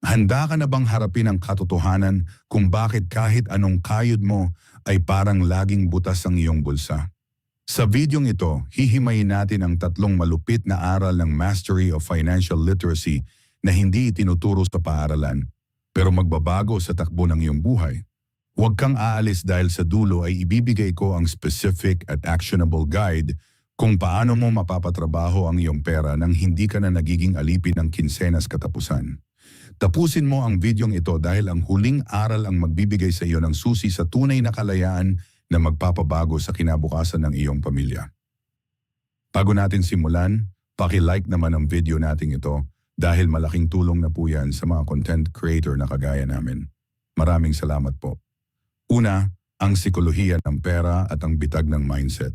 Handa ka na bang harapin ang katotohanan kung bakit kahit anong kayod mo ay parang laging butas ang iyong bulsa? Sa videong ito, hihimayin natin ang tatlong malupit na aral ng Mastery of Financial Literacy na hindi itinuturo sa paaralan, pero magbabago sa takbo ng iyong buhay. Huwag kang aalis dahil sa dulo ay ibibigay ko ang specific at actionable guide kung paano mo mapapatrabaho ang iyong pera nang hindi ka na nagiging alipin ng kinsenas katapusan. Tapusin mo ang videong ito dahil ang huling aral ang magbibigay sa iyo ng susi sa tunay na kalayaan na magpapabago sa kinabukasan ng iyong pamilya. Bago natin simulan, paki-like naman ang video nating ito dahil malaking tulong na po yan sa mga content creator na kagaya namin. Maraming salamat po. Una, ang sikolohiya ng pera at ang bitag ng mindset.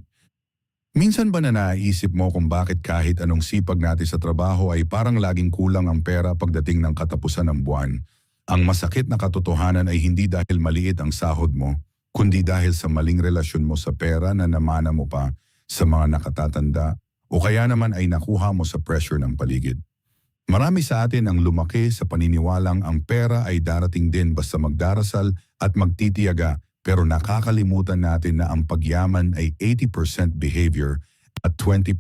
Minsan ba na naisip mo kung bakit kahit anong sipag natin sa trabaho ay parang laging kulang ang pera pagdating ng katapusan ng buwan? Ang masakit na katotohanan ay hindi dahil maliit ang sahod mo, kundi dahil sa maling relasyon mo sa pera na namana mo pa sa mga nakatatanda o kaya naman ay nakuha mo sa pressure ng paligid. Marami sa atin ang lumaki sa paniniwalang ang pera ay darating din basta magdarasal at magtitiyaga, pero nakakalimutan natin na ang pagyaman ay 80% behavior at 20%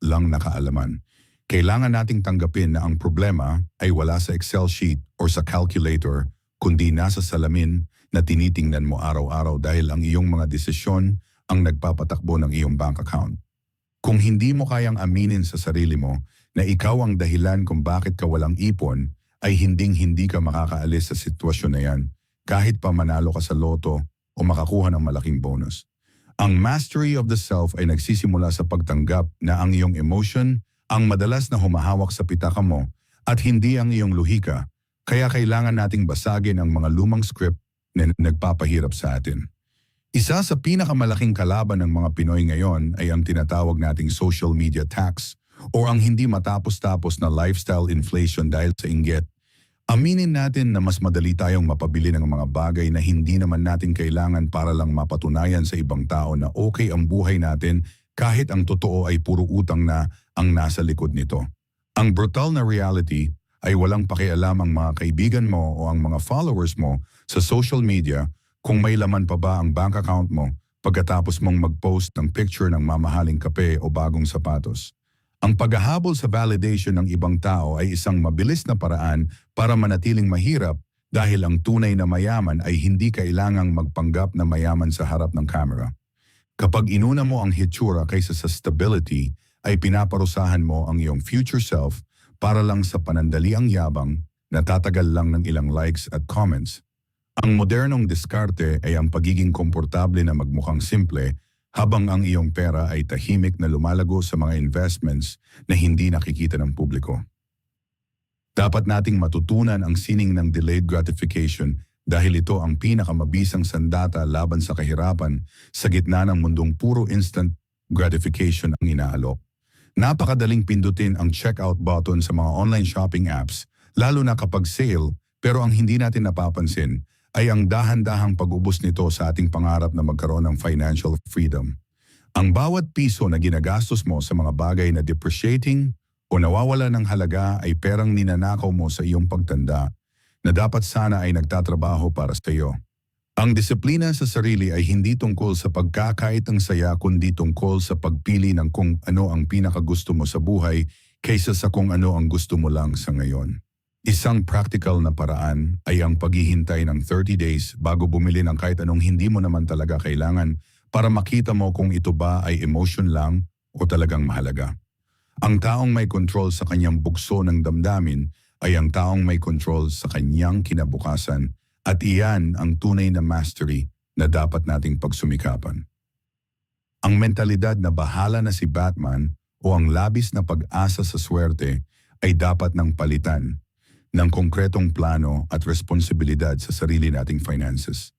lang nakaalaman. Kailangan nating tanggapin na ang problema ay wala sa Excel sheet o sa calculator, kundi nasa salamin na tinitingnan mo araw-araw dahil ang iyong mga desisyon ang nagpapatakbo ng iyong bank account. Kung hindi mo kayang aminin sa sarili mo na ikaw ang dahilan kung bakit ka walang ipon, ay hinding-hindi ka makakaalis sa sitwasyon na yan, kahit pa manalo ka sa loto o makakuha ng malaking bonus. Ang mastery of the self ay nagsisimula sa pagtanggap na ang iyong emotion ang madalas na humahawak sa pitaka mo at hindi ang iyong lohika, kaya kailangan nating basagin ang mga lumang script na nagpapahirap sa atin. Isa sa pinakamalaking kalaban ng mga Pinoy ngayon ay ang tinatawag nating social media tax o ang hindi matapos-tapos na lifestyle inflation dahil sa inggit. Aminin natin na mas madali tayong mapabili ng mga bagay na hindi naman natin kailangan para lang mapatunayan sa ibang tao na okay ang buhay natin kahit ang totoo ay puro utang na ang nasa likod nito. Ang brutal na reality ay walang pakialam ang mga kaibigan mo o ang mga followers mo sa social media kung may laman pa ba ang bank account mo pagkatapos mong mag-post ng picture ng mamahaling kape o bagong sapatos. Ang paghahabol sa validation ng ibang tao ay isang mabilis na paraan para manatiling mahirap dahil ang tunay na mayaman ay hindi kailangang magpanggap na mayaman sa harap ng camera. Kapag inuna mo ang hitsura kaysa sa stability, ay pinaparusahan mo ang iyong future self para lang sa panandaliang yabang na tatagal lang ng ilang likes at comments. Ang modernong diskarte ay ang pagiging komportable na magmukhang simple habang ang iyong pera ay tahimik na lumalago sa mga investments na hindi nakikita ng publiko. Dapat nating matutunan ang sining ng delayed gratification dahil ito ang pinakamabisang sandata laban sa kahirapan sa gitna ng mundong puro instant gratification ang inaalok. Napakadaling pindutin ang checkout button sa mga online shopping apps, lalo na kapag sale, pero ang hindi natin napapansin ay ang dahan-dahang pag-ubos nito sa ating pangarap na magkaroon ng financial freedom. Ang bawat piso na ginagastos mo sa mga bagay na depreciating o nawawala ng halaga ay perang ninanakaw mo sa iyong pagtanda na dapat sana ay nagtatrabaho para sa iyo. Ang disiplina sa sarili ay hindi tungkol sa pagkakait ng saya kundi tungkol sa pagpili ng kung ano ang pinakagusto mo sa buhay kaysa sa kung ano ang gusto mo lang sa ngayon. Isang practical na paraan ay ang paghihintay ng 30 days bago bumili ng kahit anong hindi mo naman talaga kailangan para makita mo kung ito ba ay emotion lang o talagang mahalaga. Ang taong may control sa kanyang bugso ng damdamin ay ang taong may control sa kanyang kinabukasan at iyan ang tunay na mastery na dapat nating pagsumikapan. Ang mentalidad na bahala na si Batman o ang labis na pag-asa sa swerte ay dapat nang palitan ng konkretong plano at responsibilidad sa sarili nating finances.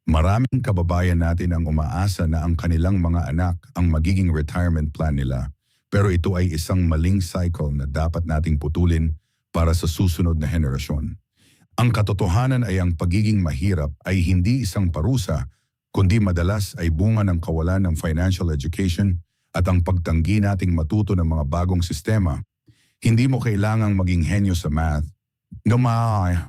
Maraming kababayan natin ang umaasa na ang kanilang mga anak ang magiging retirement plan nila, pero ito ay isang maling cycle na dapat nating putulin para sa susunod na henerasyon. Ang katotohanan ay ang pagiging mahirap ay hindi isang parusa, kundi madalas ay bunga ng kawalan ng financial education at ang pagtanggi nating matuto ng mga bagong sistema. Hindi mo kailangang maging henyo sa math Gamay.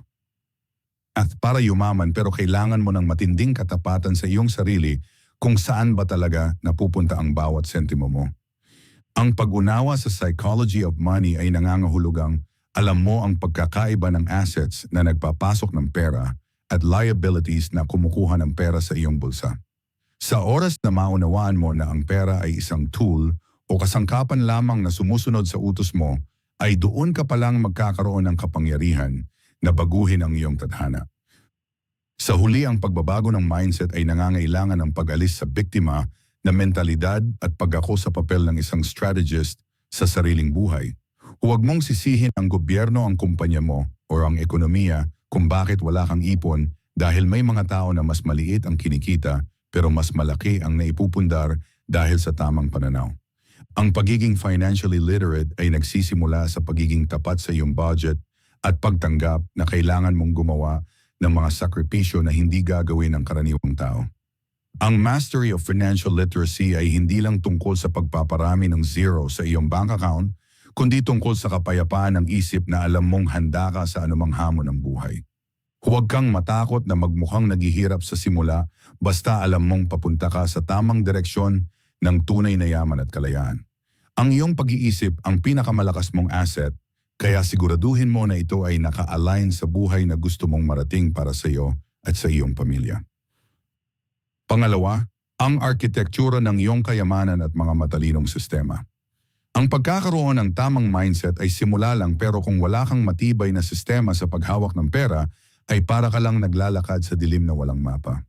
At para yumaman pero kailangan mo ng matinding katapatan sa iyong sarili kung saan ba talaga napupunta ang bawat sentimo mo. Ang pag-unawa sa psychology of money ay nangangahulugang alam mo ang pagkakaiba ng assets na nagpapasok ng pera at liabilities na kumukuha ng pera sa iyong bulsa. Sa oras na maunawaan mo na ang pera ay isang tool o kasangkapan lamang na sumusunod sa utos mo, ay doon ka palang magkakaroon ng kapangyarihan na baguhin ang iyong tadhana. Sa huli, ang pagbabago ng mindset ay nangangailangan ng pag-alis sa biktima na mentalidad at pag-ako sa papel ng isang strategist sa sariling buhay. Huwag mong sisihin ang gobyerno, ang kumpanya mo o ang ekonomiya kung bakit wala kang ipon dahil may mga tao na mas maliit ang kinikita pero mas malaki ang naipupundar dahil sa tamang pananaw. Ang pagiging financially literate ay nagsisimula sa pagiging tapat sa iyong budget at pagtanggap na kailangan mong gumawa ng mga sakripisyo na hindi gagawin ng karaniwang tao. Ang mastery of financial literacy ay hindi lang tungkol sa pagpaparami ng zero sa iyong bank account, kundi tungkol sa kapayapaan ng isip na alam mong handa ka sa anumang hamon ng buhay. Huwag kang matakot na magmukhang naghihirap sa simula basta alam mong papunta ka sa tamang direksyon ng tunay na yaman at kalayaan. Ang iyong pag-iisip ang pinakamalakas mong asset, kaya siguraduhin mo na ito ay naka-align sa buhay na gusto mong marating para sa iyo at sa iyong pamilya. Pangalawa, ang arkitektura ng iyong kayamanan at mga matalinong sistema. Ang pagkakaroon ng tamang mindset ay simula lang pero kung wala kang matibay na sistema sa paghawak ng pera, ay para ka lang naglalakad sa dilim na walang mapa.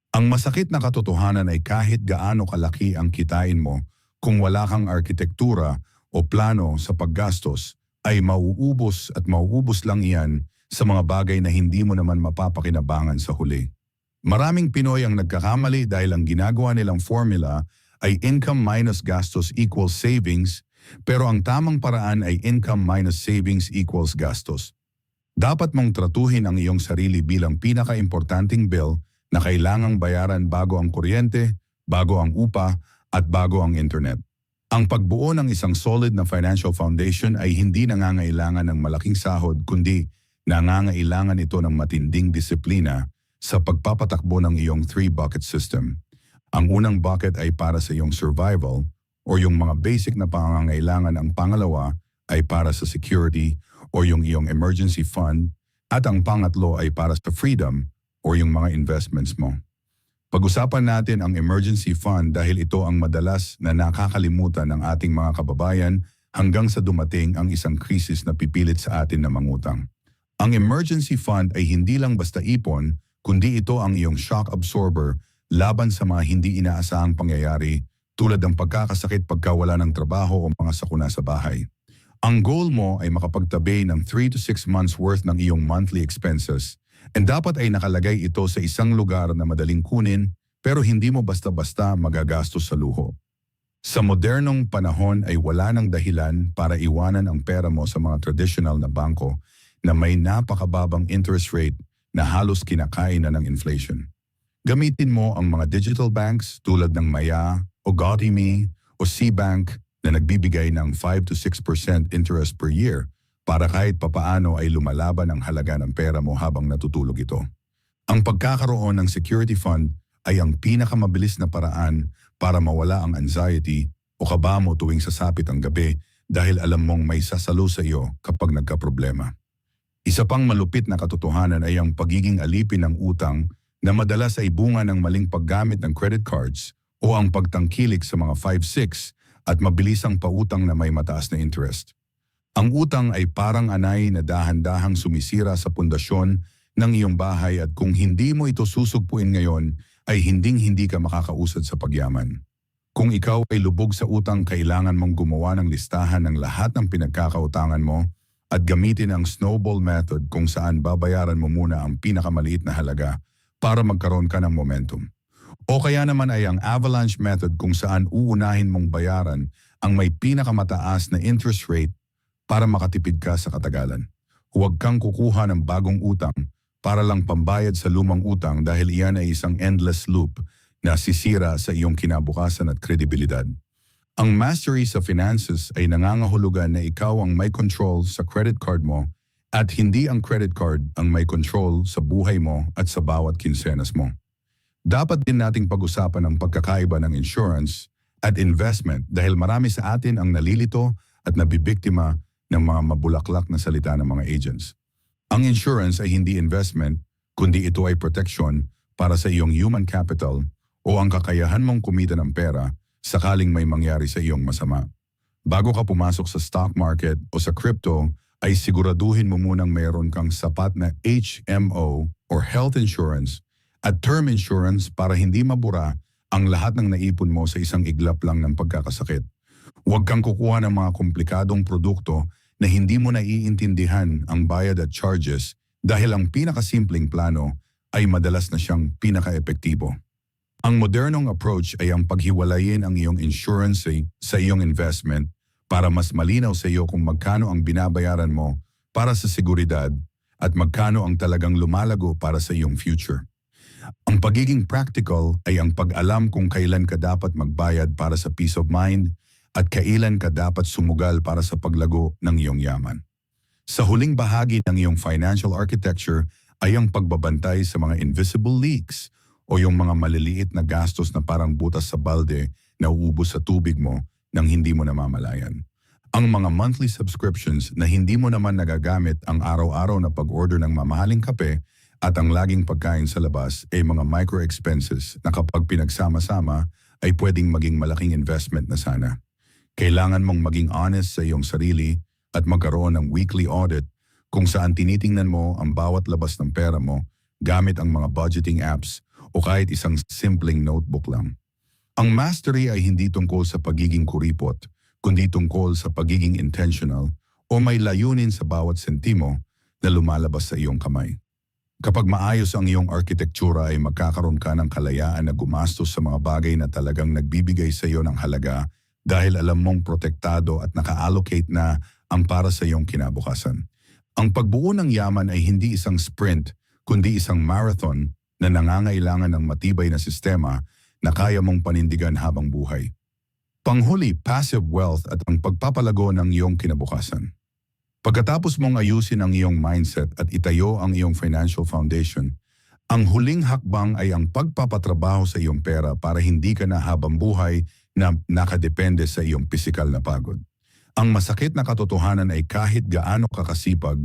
Ang masakit na katotohanan ay kahit gaano kalaki ang kitain mo, kung wala kang arkitektura o plano sa paggastos, ay mauubos at mauubos lang iyan sa mga bagay na hindi mo naman mapapakinabangan sa huli. Maraming Pinoy ang nagkakamali dahil ang ginagawa nilang formula ay income minus gastos equals savings, pero ang tamang paraan ay income minus savings equals gastos. Dapat mong tratuhin ang iyong sarili bilang pinaka-importanting bill na kailangang bayaran bago ang kuryente, bago ang upa, at bago ang internet. Ang pagbuo ng isang solid na financial foundation ay hindi nangangailangan ng malaking sahod kundi nangangailangan ito ng matinding disiplina sa pagpapatakbo ng iyong 3-bucket system. Ang unang bucket ay para sa iyong survival o yung mga basic na pangangailangan. Ang pangalawa ay para sa security o yung iyong emergency fund at ang pangatlo ay para sa freedom o yung mga investments mo. Pag-usapan natin ang emergency fund dahil ito ang madalas na nakakalimutan ng ating mga kababayan hanggang sa dumating ang isang krisis na pipilit sa atin na mangutang. Ang emergency fund ay hindi lang basta ipon, kundi ito ang iyong shock absorber laban sa mga hindi inaasahang pangyayari tulad ng pagkakasakit, pagkawala ng trabaho o mga sakuna sa bahay. Ang goal mo ay makapagtabi ng 3 to 6 months worth ng iyong monthly expenses and dapat ay nakalagay ito sa isang lugar na madaling kunin pero hindi mo basta-basta magagastos sa luho. Sa modernong panahon ay wala nang dahilan para iwanan ang pera mo sa mga traditional na bangko na may napakababang interest rate na halos kinakain na ng inflation. Gamitin mo ang mga digital banks tulad ng Maya o GoTyMe o C-Bank na nagbibigay ng 5 to 6% interest per year para kahit papaano ay lumalaban ang halaga ng pera mo habang natutulog ito. Ang pagkakaroon ng security fund ay ang pinakamabilis na paraan para mawala ang anxiety o kaba mo tuwing sasapit ang gabi dahil alam mong may sasalo sa iyo kapag nagkaproblema. Isa pang malupit na katotohanan ay ang pagiging alipin ng utang na madalas ay bunga ng maling paggamit ng credit cards o ang pagtangkilik sa mga 5-6 at mabilisang pautang na may mataas na interest. Ang utang ay parang anay na dahan-dahang sumisira sa pundasyon ng iyong bahay at kung hindi mo ito susugpuin ngayon ay hinding-hindi ka makakausad sa pagyaman. Kung ikaw ay lubog sa utang, kailangan mong gumawa ng listahan ng lahat ng pinagkakautangan mo at gamitin ang snowball method kung saan babayaran mo muna ang pinakamaliit na halaga para magkaroon ka ng momentum. O kaya naman ay ang avalanche method kung saan uunahin mong bayaran ang may pinakamataas na interest rate para makatipid ka sa katagalan. Huwag kang kukuha ng bagong utang para lang pambayad sa lumang utang dahil iyan ay isang endless loop na sisira sa iyong kinabukasan at kredibilidad. Ang mastery sa finances ay nangangahulugan na ikaw ang may control sa credit card mo At hindi ang credit card ang may control sa buhay mo at sa bawat kinsenas mo. Dapat din nating pag-usapan ang pagkakaiba ng insurance at investment dahil marami sa atin ang nalilito at nabibiktima ng mga mabulaklak na salita ng mga agents. Ang insurance ay hindi investment, kundi ito ay protection para sa iyong human capital o ang kakayahan mong kumita ng pera sakaling may mangyari sa iyong masama. Bago ka pumasok sa stock market o sa crypto, ay siguraduhin mo munang mayroon kang sapat na HMO or health insurance at term insurance para hindi mabura ang lahat ng naipon mo sa isang iglap lang ng pagkakasakit. Huwag kang kukuha ng mga komplikadong produkto na hindi mo naiintindihan ang bayad at charges dahil ang pinakasimpleng plano ay madalas na siyang pinaka-epektibo. Ang modernong approach ay ang paghiwalayin ang iyong insurance sa iyong investment para mas malinaw sa iyo kung magkano ang binabayaran mo para sa seguridad at magkano ang talagang lumalago para sa iyong future. Ang pagiging practical ay ang pag-alam kung kailan ka dapat magbayad para sa peace of mind at kailan ka dapat sumugal para sa paglago ng iyong yaman. Sa huling bahagi ng iyong financial architecture ay ang pagbabantay sa mga invisible leaks o yung mga maliliit na gastos na parang butas sa balde na uubos sa tubig mo nang hindi mo namamalayan. Ang mga monthly subscriptions na hindi mo naman nagagamit ang araw-araw na pag-order ng mamahaling kape at ang laging pagkain sa labas ay mga micro-expenses na kapag pinagsama-sama ay pwedeng maging malaking investment na sana. Kailangan mong maging honest sa iyong sarili at magkaroon ng weekly audit kung saan tinitingnan mo ang bawat labas ng pera mo gamit ang mga budgeting apps o kahit isang simpleng notebook lang. Ang mastery ay hindi tungkol sa pagiging kuripot, kundi tungkol sa pagiging intentional o may layunin sa bawat sentimo na lumalabas sa iyong kamay. Kapag maayos ang iyong arkitektura ay magkakaroon ka ng kalayaan na gumastos sa mga bagay na talagang nagbibigay sa iyo ng halaga dahil alam mong protektado at naka-allocate na ang para sa iyong kinabukasan. Ang pagbuo ng yaman ay hindi isang sprint, kundi isang marathon na nangangailangan ng matibay na sistema na kaya mong panindigan habang buhay. Panghuli, passive wealth at ang pagpapalago ng iyong kinabukasan. Pagkatapos mong ayusin ang iyong mindset at itayo ang iyong financial foundation, ang huling hakbang ay ang pagpapatrabaho sa iyong pera para hindi ka na habang buhay na nakadepende sa iyong pisikal na pagod. Ang masakit na katotohanan ay kahit gaano kakasipag,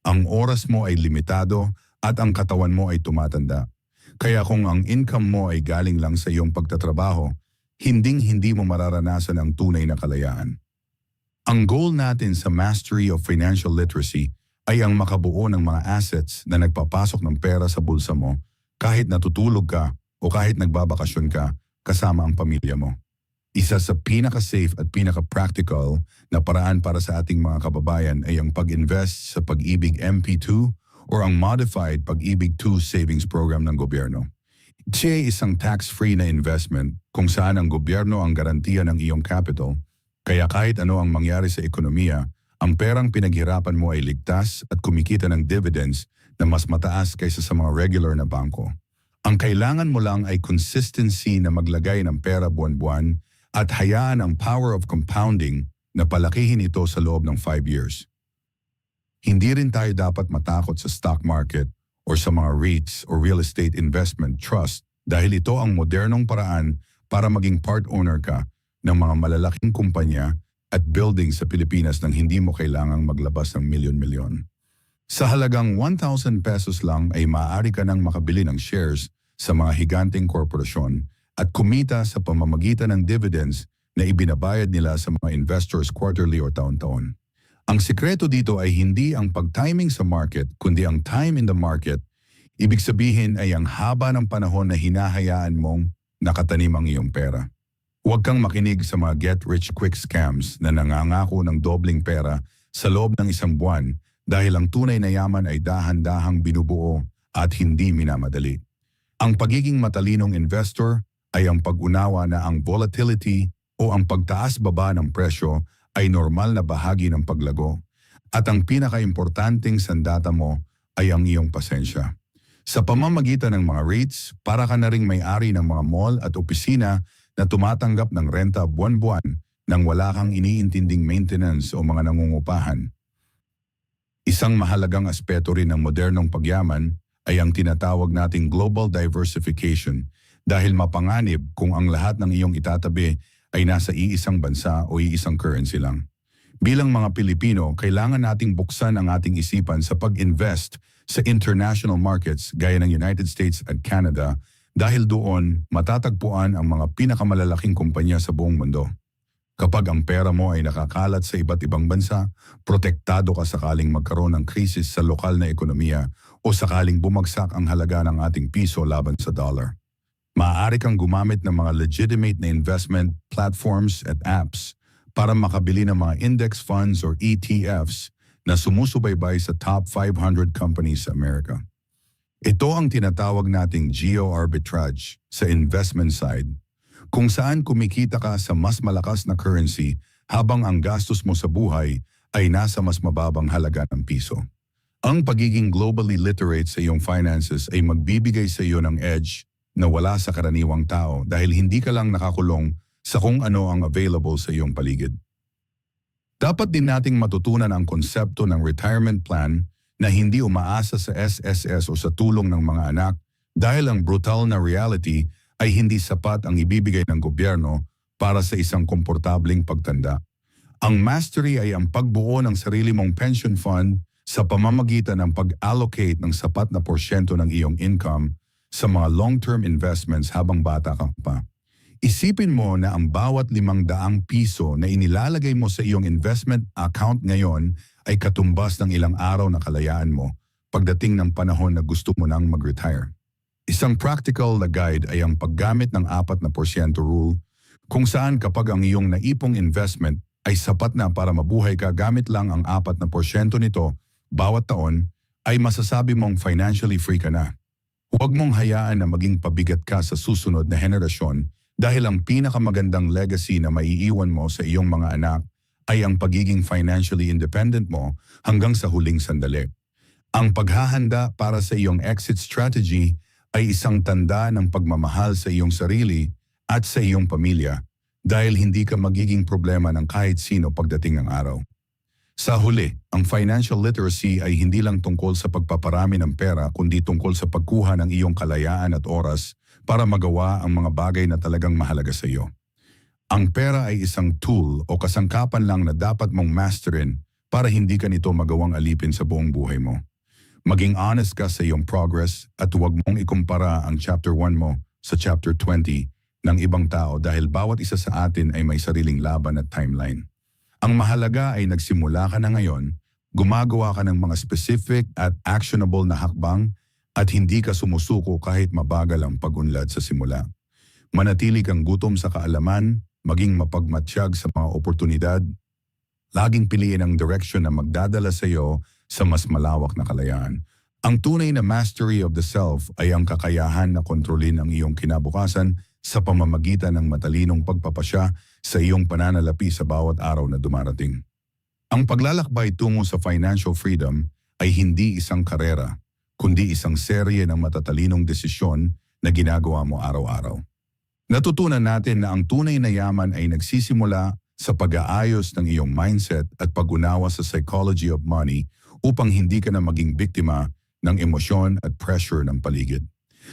ang oras mo ay limitado at ang katawan mo ay tumatanda. Kaya kung ang income mo ay galing lang sa iyong pagtatrabaho, hinding-hindi mo mararanasan ang tunay na kalayaan. Ang goal natin sa Mastery of Financial Literacy ay ang makabuo ng mga assets na nagpapasok ng pera sa bulsa mo kahit natutulog ka o kahit nagbabakasyon ka kasama ang pamilya mo. Isa sa pinaka-safe at pinaka-practical na paraan para sa ating mga kababayan ay ang pag-invest sa Pag-ibig MP2 o ang Modified Pag-ibig 2 Savings Program ng gobyerno. Ito ay isang tax-free na investment kung saan ang gobyerno ang garantiya ng iyong capital, kaya kahit ano ang mangyari sa ekonomiya, ang perang pinaghirapan mo ay ligtas at kumikita ng dividends na mas mataas kaysa sa mga regular na bangko. Ang kailangan mo lang ay consistency na maglagay ng pera buwan-buwan at hayaan ang power of compounding na palakihin ito sa loob ng 5 years. Hindi rin tayo dapat matakot sa stock market o sa mga REITs o real estate investment trust dahil ito ang modernong paraan para maging part owner ka ng mga malalaking kumpanya at building sa Pilipinas nang hindi mo kailangang maglabas ng milyon-milyon. Sa halagang 1,000 pesos lang ay maaari ka nang makabili ng shares sa mga higanteng korporasyon at kumita sa pamamagitan ng dividends na ibinabayad nila sa mga investors quarterly o taon-taon. Ang sikreto dito ay hindi ang pag-timing sa market, kundi ang time in the market. Ibig sabihin ay ang haba ng panahon na hinahayaan mong nakatanim ang iyong pera. Huwag kang makinig sa mga get-rich-quick scams na nangangako ng dobling pera sa loob ng isang buwan dahil ang tunay na yaman ay dahan-dahang binubuo at hindi minamadali. Ang pagiging matalinong investor ay ang pag-unawa na ang volatility o ang pagtaas-baba ng presyo ay normal na bahagi ng paglago at ang pinaka-importanting sandata mo ay ang iyong pasensya. Sa pamamagitan ng mga REITs, para ka na ring may-ari ng mga mall at opisina na tumatanggap ng renta buwan-buwan nang wala kang iniintinding maintenance o mga nangungupahan. Isang mahalagang aspeto rin ng modernong pagyaman ay ang tinatawag nating global diversification dahil mapanganib kung ang lahat ng iyong itatabi ay nasa iisang bansa o iisang currency lang. Bilang mga Pilipino, kailangan nating buksan ang ating isipan sa pag-invest sa international markets gaya ng United States at Canada dahil doon matatagpuan ang mga pinakamalalaking kumpanya sa buong mundo. Kapag ang pera mo ay nakakalat sa iba't ibang bansa, protektado ka sakaling magkaroon ng krisis sa lokal na ekonomiya o sakaling bumagsak ang halaga ng ating piso laban sa dollar. Maaari kang gumamit ng mga legitimate na investment platforms at apps para makabili ng mga index funds or ETFs na sumusubaybay sa top 500 companies sa Amerika. Ito ang tinatawag nating geo-arbitrage sa investment side, kung saan kumikita ka sa mas malakas na currency habang ang gastos mo sa buhay ay nasa mas mababang halaga ng piso. Ang pagiging globally literate sa iyong finances ay magbibigay sa iyo ng edge na wala sa karaniwang tao dahil hindi ka lang nakakulong sa kung ano ang available sa iyong paligid. Dapat din nating matutunan ang konsepto ng retirement plan na hindi umaasa sa SSS o sa tulong ng mga anak dahil ang brutal na reality ay hindi sapat ang ibibigay ng gobyerno para sa isang komportableng pagtanda. Ang mastery ay ang pagbuo ng sarili mong pension fund sa pamamagitan ng pag-allocate ng sapat na porsyento ng iyong income sa mga long-term investments habang bata ka pa. Isipin mo na ang bawat 500 piso na inilalagay mo sa iyong investment account ngayon ay katumbas ng ilang araw na kalayaan mo pagdating ng panahon na gusto mo nang mag-retire. Isang practical na guide ay ang paggamit ng 4% rule kung saan kapag ang iyong naipong investment ay sapat na para mabuhay ka gamit lang ang 4% nito bawat taon, ay masasabi mong financially free ka na. Huwag mong hayaan na maging pabigat ka sa susunod na henerasyon dahil ang pinakamagandang legacy na maiiwan mo sa iyong mga anak ay ang pagiging financially independent mo hanggang sa huling sandali. Ang paghahanda para sa iyong exit strategy ay isang tanda ng pagmamahal sa iyong sarili at sa iyong pamilya dahil hindi ka magiging problema ng kahit sino pagdating ng araw. Sa huli, ang financial literacy ay hindi lang tungkol sa pagpaparami ng pera kundi tungkol sa pagkuha ng iyong kalayaan at oras para magawa ang mga bagay na talagang mahalaga sa iyo. Ang pera ay isang tool o kasangkapan lang na dapat mong masterin para hindi ka nito magawang alipin sa buong buhay mo. Maging honest ka sa iyong progress at huwag mong ikumpara ang chapter 1 mo sa chapter 20 ng ibang tao dahil bawat isa sa atin ay may sariling laban at timeline. Ang mahalaga ay nagsimula ka na ngayon, gumagawa ka ng mga specific at actionable na hakbang at hindi ka sumusuko kahit mabagal ang pag-unlad sa simula. Manatili kang gutom sa kaalaman, maging mapagmatsyag sa mga oportunidad, laging piliin ang direksyon na magdadala sa iyo sa mas malawak na kalayaan. Ang tunay na mastery of the self ay ang kakayahan na kontrolin ang iyong kinabukasan sa pamamagitan ng matalinong pagpapasya sa iyong pananalapi sa bawat araw na dumarating. Ang paglalakbay tungo sa financial freedom ay hindi isang karera, kundi isang serye ng matatalinong desisyon na ginagawa mo araw-araw. Natutunan natin na ang tunay na yaman ay nagsisimula sa pag-aayos ng iyong mindset at pag-unawa sa psychology of money upang hindi ka na maging biktima ng emosyon at pressure ng paligid.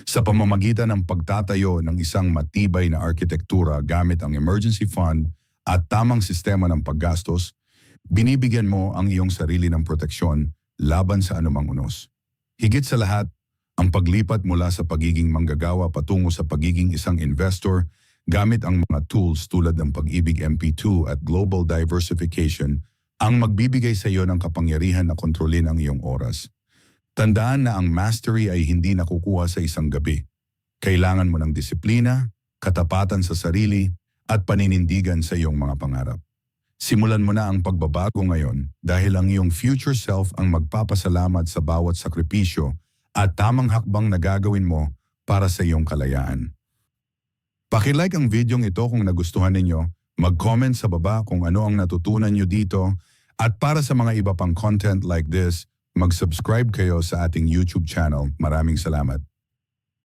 Sa pamamagitan ng pagtatayo ng isang matibay na arkitektura gamit ang emergency fund at tamang sistema ng paggastos, binibigyan mo ang iyong sarili ng proteksyon laban sa anumang unos. Higit sa lahat, ang paglipat mula sa pagiging manggagawa patungo sa pagiging isang investor gamit ang mga tools tulad ng Pag-ibig MP2 at Global Diversification ang magbibigay sa iyo ng kapangyarihan na kontrolin ang iyong oras. Tandaan na ang mastery ay hindi nakukuha sa isang gabi. Kailangan mo ng disiplina, katapatan sa sarili, at paninindigan sa iyong mga pangarap. Simulan mo na ang pagbabago ngayon dahil ang iyong future self ang magpapasalamat sa bawat sakripisyo at tamang hakbang na gagawin mo para sa iyong kalayaan. Paki-like ang videong ito kung nagustuhan ninyo, mag-comment sa baba kung ano ang natutunan nyo dito, at para sa mga iba pang content like this, mag-subscribe kayo sa ating YouTube channel. Maraming salamat.